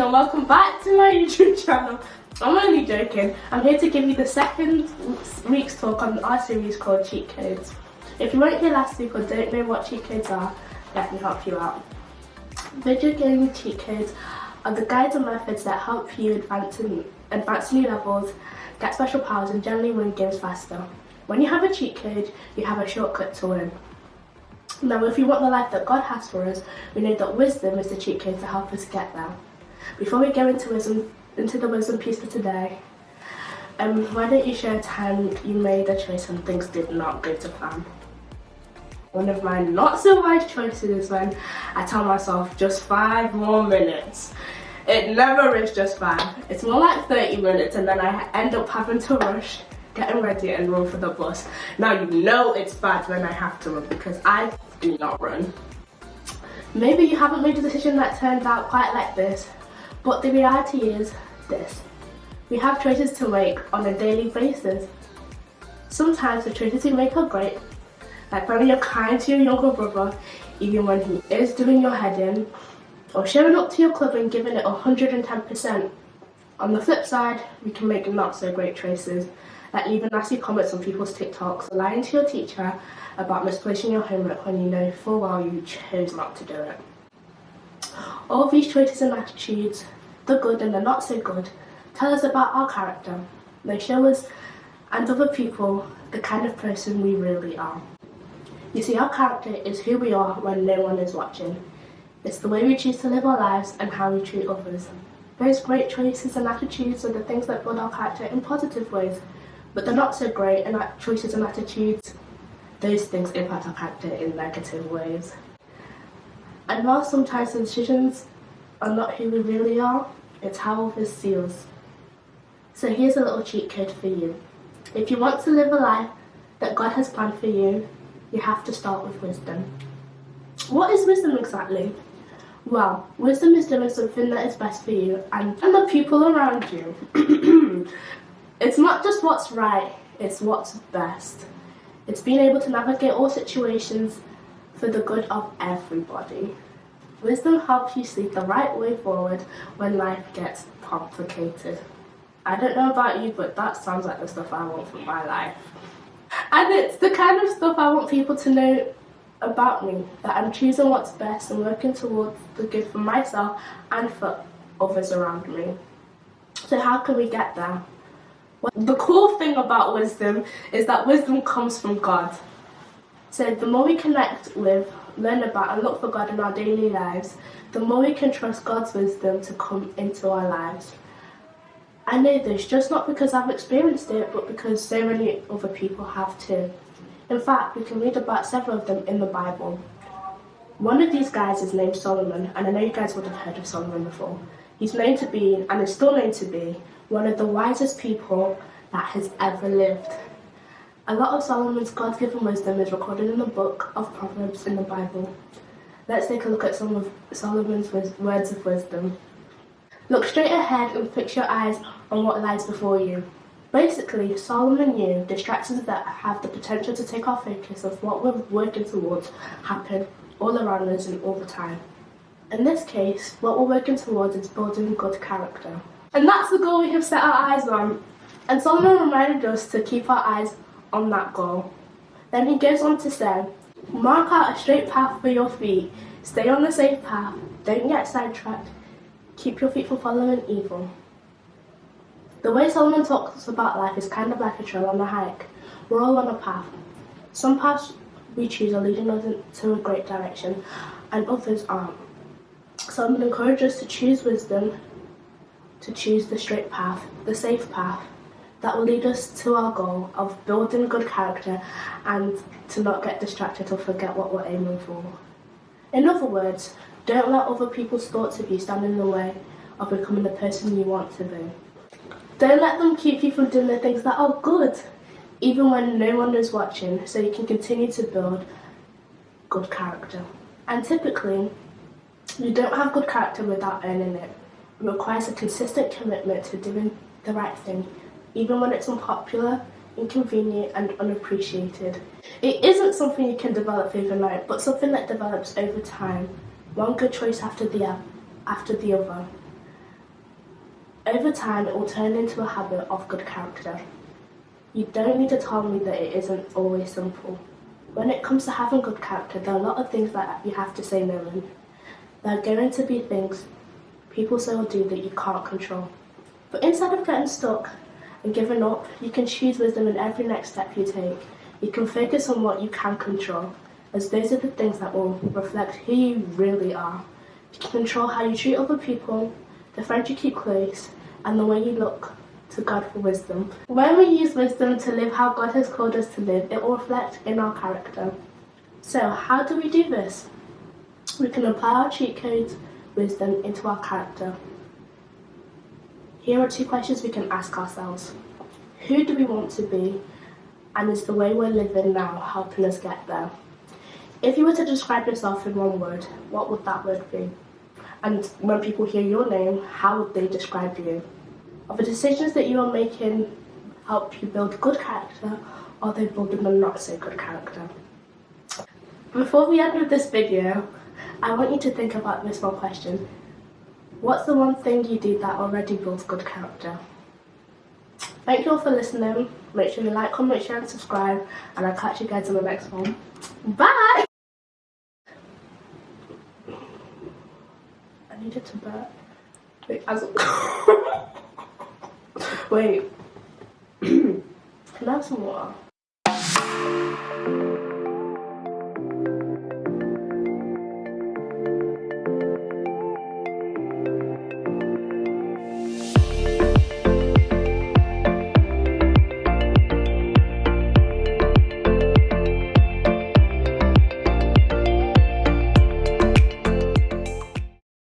and welcome back to my YouTube channel. I'm only joking. I'm here to give you the second week's talk on our series called Cheat Codes. If you weren't here last week or don't know what cheat codes are, let me help you out. Video game cheat codes are the guides and methods that help you advance new levels, get special powers and generally win games faster. When you have a cheat code, you have a shortcut to win. Now, if we want the life that God has for us, we know that wisdom is the cheat code to help us get there. Before we go into the wisdom piece for today, why don't you share a time you made a choice and things did not go to plan? One of my not so wise choices is when I tell myself just 5 more minutes. It never is just 5. It's more like 30 minutes and then I end up having to rush, getting ready and run for the bus. Now you know it's bad when I have to run because I do not run. Maybe you haven't made a decision that turned out quite like this, but the reality is this. We have choices to make on a daily basis. Sometimes the choices you make are great, like when you're kind to your younger brother, even when he is doing your head in, or showing up to your club and giving it 110%. On the flip side, we can make not so great choices, like leaving nasty comments on people's TikToks, or lying to your teacher about misplacing your homework when you know full well you chose not to do it. All of these choices and attitudes, the good and the not so good, tell us about our character. They show us and other people the kind of person we really are. You see, our character is who we are when no one is watching. It's the way we choose to live our lives and how we treat others. Those great choices and attitudes are the things that build our character in positive ways, but the not so great and choices and attitudes, those things impact our character in negative ways. And while sometimes the decisions are not who we really are, it's how others see us. So here's a little cheat code for you. If you want to live a life that God has planned for you, you have to start with wisdom. What is wisdom exactly? Well, wisdom is doing something that is best for you and the people around you. It's not just what's right, it's what's best. It's being able to navigate all situations for the good of everybody. Wisdom helps you see the right way forward when life gets complicated. I don't know about you, but that sounds like the stuff I want for my life. And it's the kind of stuff I want people to know about me, that I'm choosing what's best and working towards the good for myself and for others around me. So how can we get there? Well, the cool thing about wisdom is that wisdom comes from God. So the more we connect with, learn about and look for God in our daily lives, the more we can trust God's wisdom to come into our lives. I know this just not because I've experienced it, but because so many other people have too. In fact, we can read about several of them in the Bible. One of these guys is named Solomon, and I know you guys would have heard of Solomon before. He's known to be, and is still known to be, one of the wisest people that has ever lived. A lot of Solomon's God-given wisdom is recorded in the book of Proverbs in the Bible. Let's take a look at some of Solomon's words of wisdom. Look straight ahead and fix your eyes on what lies before you. Basically, Solomon knew distractions that have the potential to take our focus of what we're working towards happen all around us and all the time. In this case, what we're working towards is building good character. And that's the goal we have set our eyes on. And Solomon reminded us to keep our eyes on that goal. Then he goes on to say, mark out a straight path for your feet, stay on the safe path, don't get sidetracked, keep your feet from following evil. The way Solomon talks about life is kind of like a trail on a hike. We're all on a path. Some paths we choose are leading us to a great direction, and others aren't. Solomon encourages us to choose wisdom, to choose the straight path, the safe path, that will lead us to our goal of building good character and to not get distracted or forget what we're aiming for. In other words, don't let other people's thoughts of you stand in the way of becoming the person you want to be. Don't let them keep you from doing the things that are good, even when no one is watching, so you can continue to build good character. And typically, you don't have good character without earning it. It requires a consistent commitment to doing the right thing, even when it's unpopular, inconvenient and unappreciated. It isn't something you can develop overnight, but something that develops over time, one good choice after the other. Over time, it will turn into a habit of good character. You don't need to tell me that it isn't always simple. When it comes to having good character, there are a lot of things that you have to say no in. There are going to be things people say or do that you can't control. But instead of getting stuck and giving up, you can choose wisdom in every next step you take. You can focus on what you can control, as those are the things that will reflect who you really are. You can control how you treat other people, the friends you keep close, and the way you look to God for wisdom. When we use wisdom to live how God has called us to live, it will reflect in our character. So, how do we do this? We can apply our cheat codes, wisdom, into our character. Here are 2 questions we can ask ourselves. Who do we want to be? And is the way we're living now helping us get there? If you were to describe yourself in one word, what would that word be? And when people hear your name, how would they describe you? Are the decisions that you are making help you build good character, or are they building a not so good character? Before we end with this video, I want you to think about this one question. What's the one thing you do that already builds good character? Thank you all for listening. Make sure you like, comment, share and subscribe, and I'll catch you guys in the next one. Bye! I needed to burp. Wait, wait. Can I have some water?